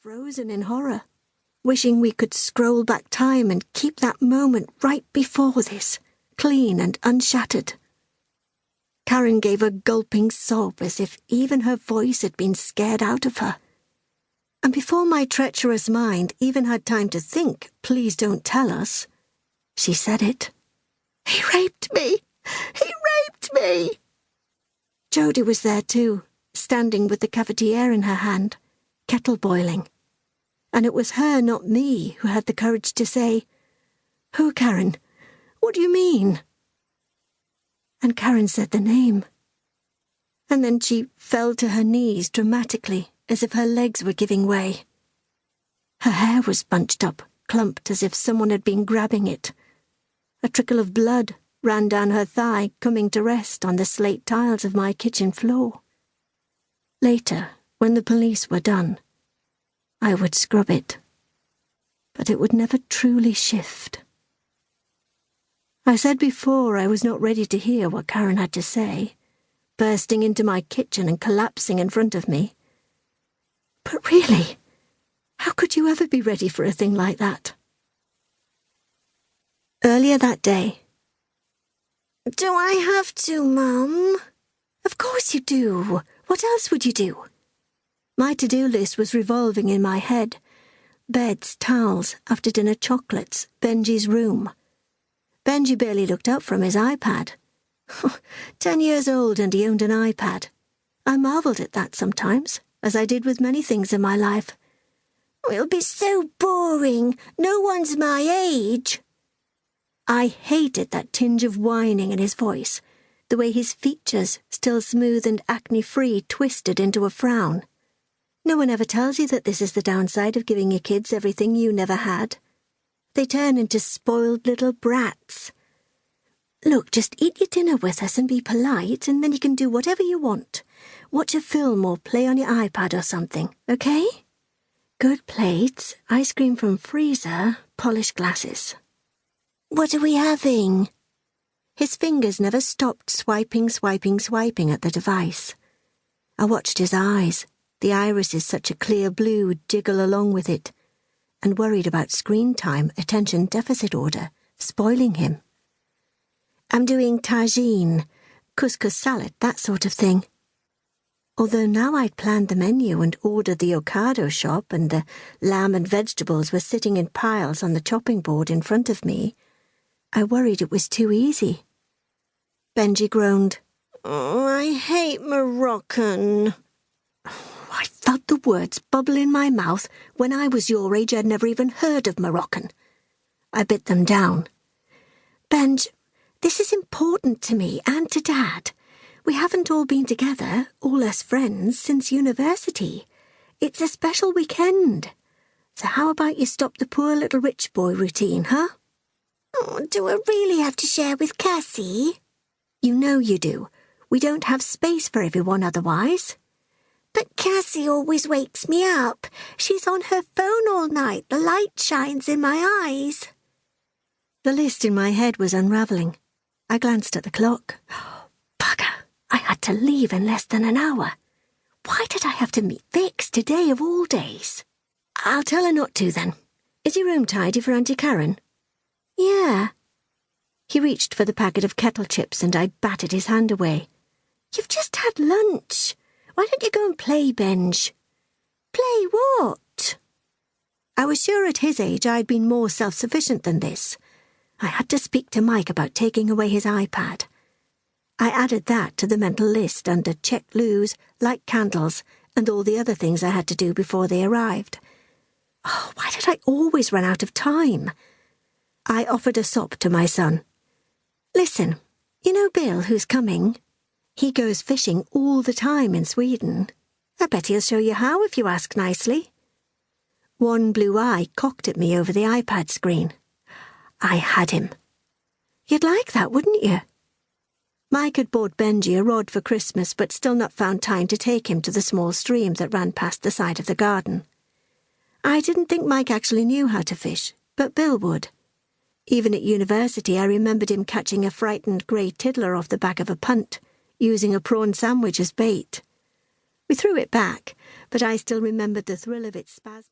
frozen in horror, wishing we could scroll back time and keep that moment right before this, clean and unshattered. Karen gave a gulping sob as if even her voice had been scared out of her. And before my treacherous mind even had time to think, "Please don't tell us," she said it. "He raped me! He raped me!" Jodie was there too, standing with the cafetiere in her hand, kettle boiling. And it was her, not me, who had the courage to say, "Who, Karen? What do you mean?" And Karen said the name. And then she fell to her knees dramatically, as if her legs were giving way. Her hair was bunched up, clumped as if someone had been grabbing it. A trickle of blood ran down her thigh, coming to rest on the slate tiles of my kitchen floor. Later, when the police were done, I would scrub it, but it would never truly shift. I said before I was not ready to hear what Karen had to say, bursting into my kitchen and collapsing in front of me. But really, how could you ever be ready for a thing like that? Earlier that day. "Do I have to, Mum?" "Of course you do. What else would you do?" My to-do list was revolving in my head. Beds, towels, after-dinner chocolates, Benji's room. Benji barely looked up from his iPad. 10 years old and he owned an iPad. I marvelled at that sometimes, as I did with many things in my life. "It'll be so boring. No one's my age." I hated that tinge of whining in his voice, the way his features, still smooth and acne-free, twisted into a frown. No one ever tells you that this is the downside of giving your kids everything you never had. They turn into spoiled little brats. "Look, just eat your dinner with us and be polite, and then you can do whatever you want. Watch a film or play on your iPad or something, okay? Good plates, ice cream from freezer, polished glasses." "What are we having?" His fingers never stopped swiping at the device. I watched his eyes, the irises such a clear blue, jiggle along with it, and worried about screen time, attention deficit order, spoiling him. "I'm doing tagine, couscous salad, that sort of thing." Although now I'd planned the menu and ordered the Ocado shop and the lamb and vegetables were sitting in piles on the chopping board in front of me, I worried it was too easy. Benji groaned. "Oh, I hate Moroccan." I felt the words bubble in my mouth. When I was your age, I'd never even heard of Moroccan. I bit them down. "Benj, this is important to me and to Dad. We haven't all been together, all us friends, since university. It's a special weekend. So how about you stop the poor little rich boy routine, huh?" "Oh, do I really have to share with Cassie?" "You know you do. We don't have space for everyone otherwise." "But Cassie always wakes me up. She's on her phone all night. The light shines in my eyes." The list in my head was unravelling. I glanced at the clock. Bugger, I had to leave in less than an hour. Why did I have to meet Vix today of all days? "I'll tell her not to then. Is your room tidy for Auntie Karen?" "Yeah." He reached for the packet of kettle chips and I batted his hand away. "You've just had lunch. Why don't you go and play, Benj?" "Play what?" I was sure at his age I'd been more self-sufficient than this. I had to speak to Mike about taking away his iPad. I added that to the mental list under check loos, light candles, and all the other things I had to do before they arrived. Oh, why did I always run out of time? I offered a sop to my son. "Listen, you know Bill, who's coming? He goes fishing all the time in Sweden. I bet he'll show you how if you ask nicely." One blue eye cocked at me over the iPad screen. I had him. "You'd like that, wouldn't you?" Mike had bought Benji a rod for Christmas but still not found time to take him to the small stream that ran past the side of the garden. I didn't think Mike actually knew how to fish, but Bill would. Even at university I remembered him catching a frightened grey tiddler off the back of a punt, using a prawn sandwich as bait. We threw it back, but I still remembered the thrill of its spasm.